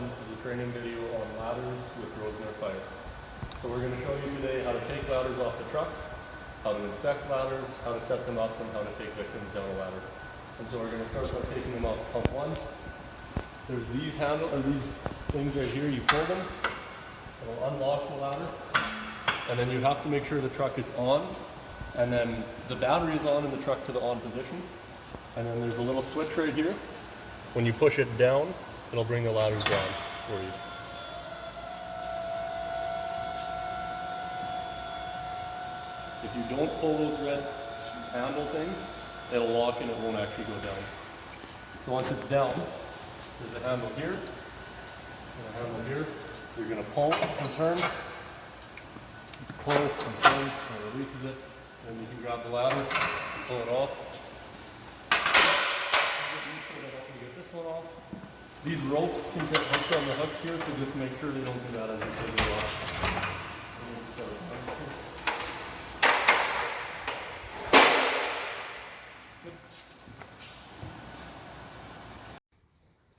This is a training video on ladders with Rosenort Fire. So we're going to show you today how to take ladders off the trucks, how to inspect ladders, how to set them up, and how to take victims down a ladder. And so we're going to start by taking them off pump one. There's these these things right here. You pull them, it'll unlock the ladder, and then you have to make sure the truck is on, and then the battery is on in the truck to the on position. And then there's a little switch right here. When you push it down, it'll bring the ladders down for you. If you don't pull those red handle things, it'll lock and it won't actually go down. So once it's down, there's a handle here, and a handle here. You're going to pull and turn, pull and turn, and it releases it. Then you can grab the ladder and pull it off. Get this one off. These ropes can get hooked on the hooks here, so just make sure they don't do that as you take it off.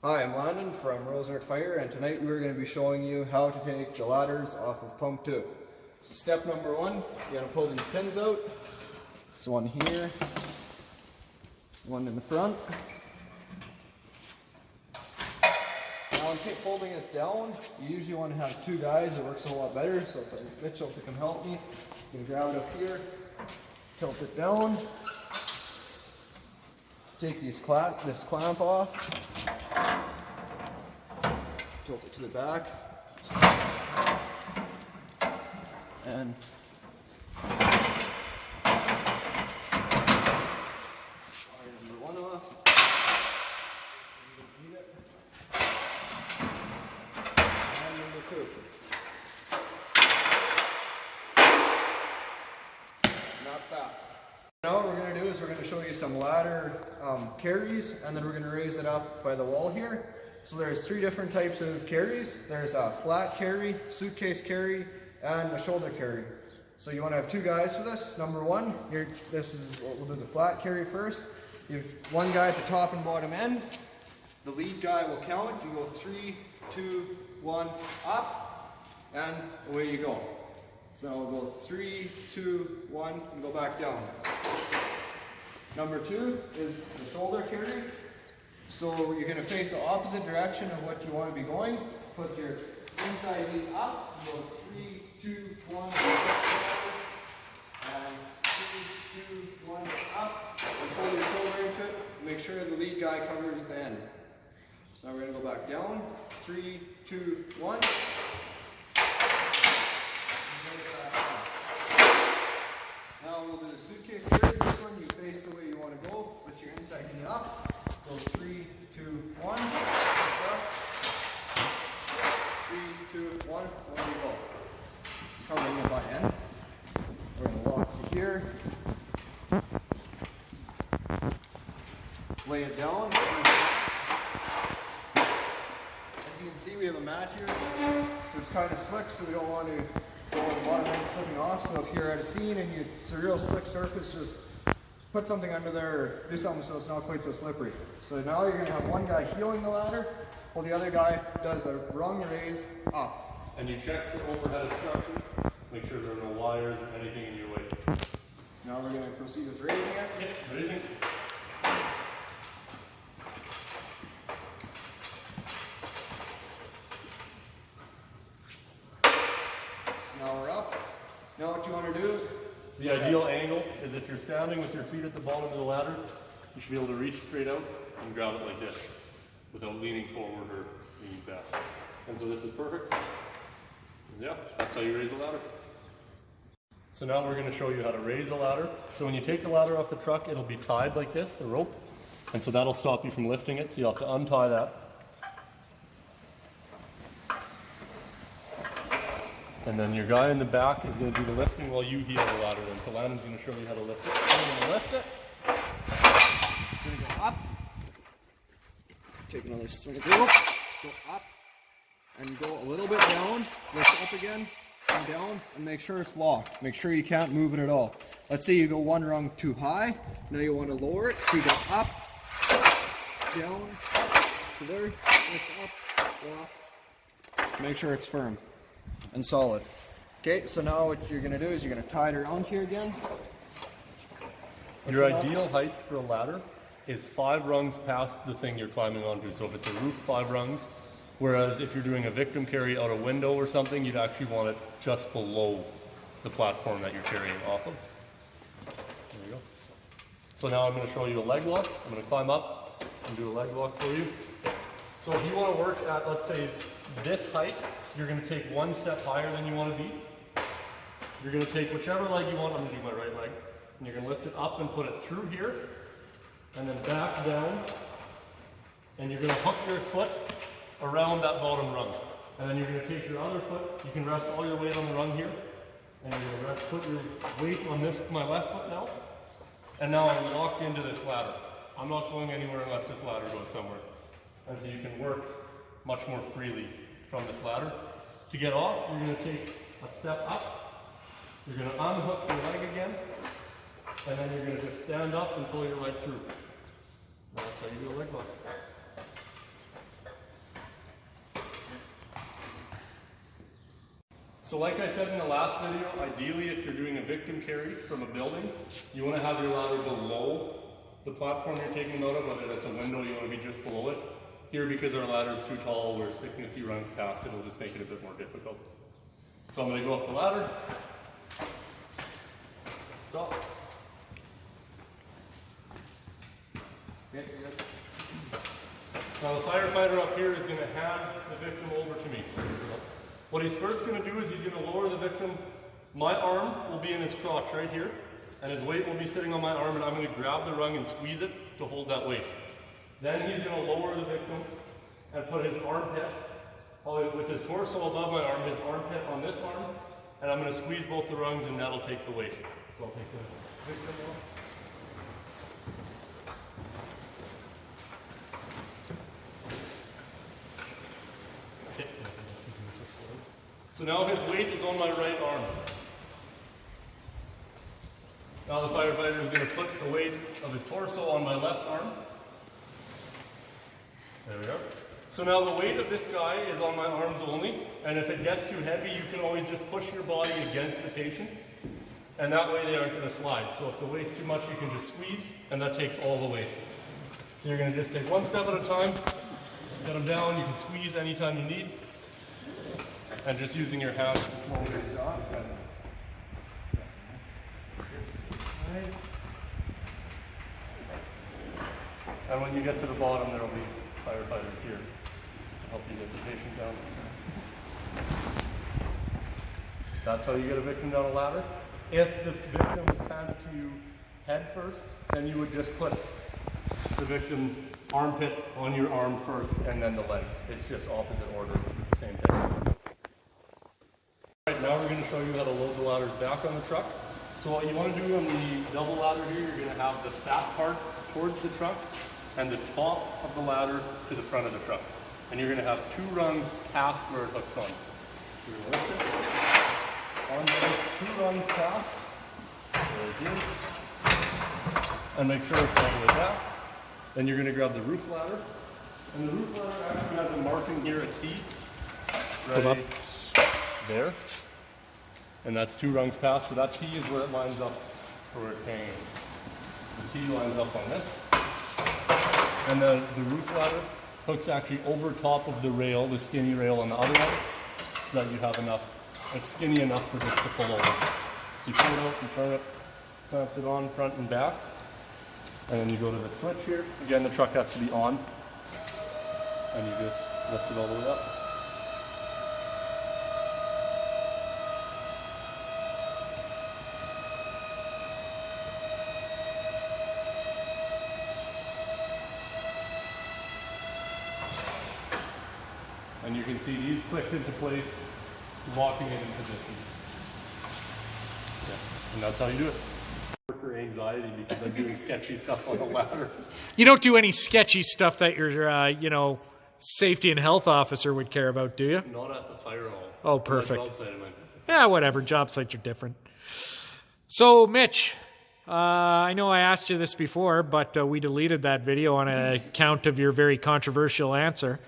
Hi, I'm Landon from Rosenort Fire, and tonight we're going to be showing you how to take the ladders off of pump 2. So step number 1, you're going to pull these pins out. There's one here, one in the front. Now, holding it down, you usually want to have 2 guys. It works a whole lot better. So if I get Mitchell to come help me, you can grab it up here, tilt it down, take this clamp off, tilt it to the back, and number 1 off. That's that. Now what we're going to do is we're going to show you some ladder carries, and then we're going to raise it up by the wall here. So there's 3 different types of carries. There's a flat carry, suitcase carry, and a shoulder carry. So you want to have 2 guys for this. Number 1, this is what we'll do, the flat carry first. You have 1 guy at the top and bottom end. The lead guy will count. You go 3, 2, 1, up, and away you go. So we'll go 3, 2, 1, and go back down. Number 2 is the shoulder carry. So you're going to face the opposite direction of what you want to be going. Put your inside knee up, go 3, 2, 1, and 3, 2, 1, up, and pull your shoulder into it. Make sure the lead guy covers the end. So now we're going to go back down, 3, 2, 1. Now we'll do the suitcase carry. This one you face the way you want to go with your inside knee up. Go 3, 2, 1. 3, 2, 1. There you go. That's how we're going to butt end. We're going to walk to here. Lay it down. As you can see, we have a mat here. It's kind of slick, so we don't want to go on the bottom end slipping off. So if you're at a scene and it's a real slick surface, just put something under there or do something so it's not quite so slippery. So now you're going to have 1 guy heeling the ladder while the other guy does a rung raise up. And you check for overhead obstructions. Make sure there are no wires or anything in your way. So now we're going to proceed with raising it. Yep, raising. Now we're up. Now what you want to do? The ideal angle is if you're standing with your feet at the bottom of the ladder, you should be able to reach straight out and grab it like this without leaning forward or leaning back. And so this is perfect. Yeah, that's how you raise a ladder. So now we're going to show you how to raise a ladder. So when you take the ladder off the truck, it'll be tied like this, the rope. And so that'll stop you from lifting it. So you'll have to untie that. And then your guy in the back is going to do the lifting while you heel the ladder in. So Landon's going to show you how to lift it. I'm going to lift it. Going to go up. Take another swing of the rope. Go up. And go a little bit down. Lift up again. And down. And make sure it's locked. Make sure you can't move it at all. Let's say you go 1 rung too high. Now you want to lower it. So you go up. Down. To there. Lift up. Lock. Make sure it's firm and solid. Okay, so now what you're going to do is you're going to tie it around here again. Your ideal height for a ladder is 5 rungs past the thing you're climbing onto. So if it's a roof, 5 rungs. Whereas if you're doing a victim carry out a window or something, you'd actually want it just below the platform that you're carrying off of. There you go. So now I'm going to show you a leg lock. I'm going to climb up and do a leg lock for you. So if you want to work at, let's say, this height, you're going to take 1 step higher than you want to be. You're going to take whichever leg you want. I'm going to do my right leg. And you're going to lift it up and put it through here. And then back down. And you're going to hook your foot around that bottom rung. And then you're going to take your other foot. You can rest all your weight on the rung here. And you're going to put your weight on this, my left foot now. And now I'm locked into this ladder. I'm not going anywhere unless this ladder goes somewhere. And so you can work much more freely from this ladder. To get off, you're going to take a step up. You're going to unhook your leg again. And then you're going to just stand up and pull your leg through. That's how you do a leg lock. So like I said in the last video, ideally if you're doing a victim carry from a building, you want to have your ladder below the platform you're taking them out of, whether that's a window, you want to be just below it. Here, because our ladder is too tall, we're sticking a few rungs past, it'll just make it a bit more difficult. So I'm going to go up the ladder. Stop. Okay, good. Now the firefighter up here is going to hand the victim over to me. What he's first going to do is he's going to lower the victim. My arm will be in his crotch right here, and his weight will be sitting on my arm, and I'm going to grab the rung and squeeze it to hold that weight. Then he's going to lower the victim and put his armpit, with his torso above my arm, his armpit on this arm, and I'm going to squeeze both the rungs and that'll take the weight. So I'll take the victim off. So now his weight is on my right arm. Now the firefighter is going to put the weight of his torso on my left arm. There we go. So now the weight of this guy is on my arms only, and if it gets too heavy, you can always just push your body against the patient, and that way they aren't going to slide. So if the weight's too much, you can just squeeze, and that takes all the weight. So you're going to just take 1 step at a time, get them down, you can squeeze anytime you need. And just using your hands to slowly stop. And when you get to the bottom, there will be firefighters here to help you get the patient down. That's how you get a victim down a ladder. If the victim is planted to you head first, then you would just put the victim armpit on your arm first and then the legs. It's just opposite order with the same thing. Right, now we're going to show you how to load the ladders back on the truck. So what you want to do on the double ladder here, you're going to have the fat part towards the truck and the top of the ladder to the front of the truck. And you're going to have 2 rungs past where it hooks on. You're going to lift it, on there, 2 rungs past, right here, and make sure it's all the way back. Then you're going to grab the roof ladder, and the roof ladder actually has a marking here, a T, right there. And that's 2 rungs past, so that T is where it lines up for where it's hanging. The T lines up on this. And the roof ladder hooks actually over top of the rail, the skinny rail on the other one, so that you have enough, it's skinny enough for this to pull over. So you pull it out, you turn it, clamps it on front and back, and then you go to the switch here. Again, the truck has to be on, and you just lift it all the way up. And you can see these clicked into place, locking it in position. Yeah. And that's how you do it. Worker anxiety because I'm doing sketchy stuff on the ladder. You don't do any sketchy stuff that your, safety and health officer would care about, do you? Not at the fire hall. Oh, perfect. Job site, Yeah, whatever. Job sites are different. So, Mitch, I know I asked you this before, but we deleted that video on account of your very controversial answer.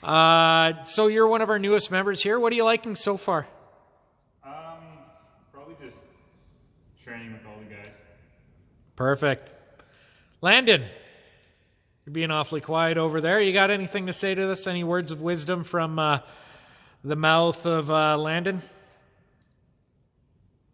So you're one of our newest members here. What are you liking so far? Probably just training with all the guys. Perfect. Landon, you're being awfully quiet over there. You got anything to say to this? Any words of wisdom from the mouth of Landon?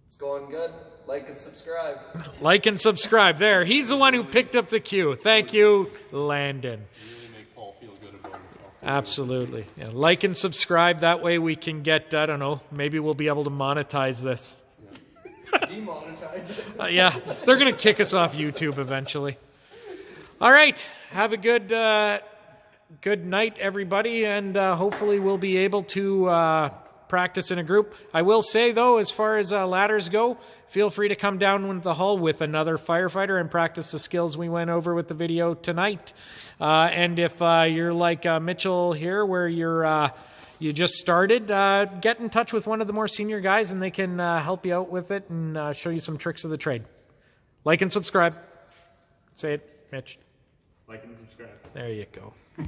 It's going good. Like and subscribe. Like and subscribe. There. He's the one who picked up the cue. Thank you, Landon. You really make Paul feel good about himself. Absolutely. Yeah. Like and subscribe. That way we can get, I don't know, maybe we'll be able to monetize this. Demonetize it. Yeah, they're going to kick us off YouTube eventually. All right. Have a good night, everybody, and hopefully we'll be able to practice in a group. I will say, though, as far as ladders go, feel free to come down into the hall with another firefighter and practice the skills we went over with the video tonight. And if you're like Mitchell here, where you just started, get in touch with one of the more senior guys, and they can help you out with it and show you some tricks of the trade. Like and subscribe. Say it, Mitch. Like and subscribe. There you go.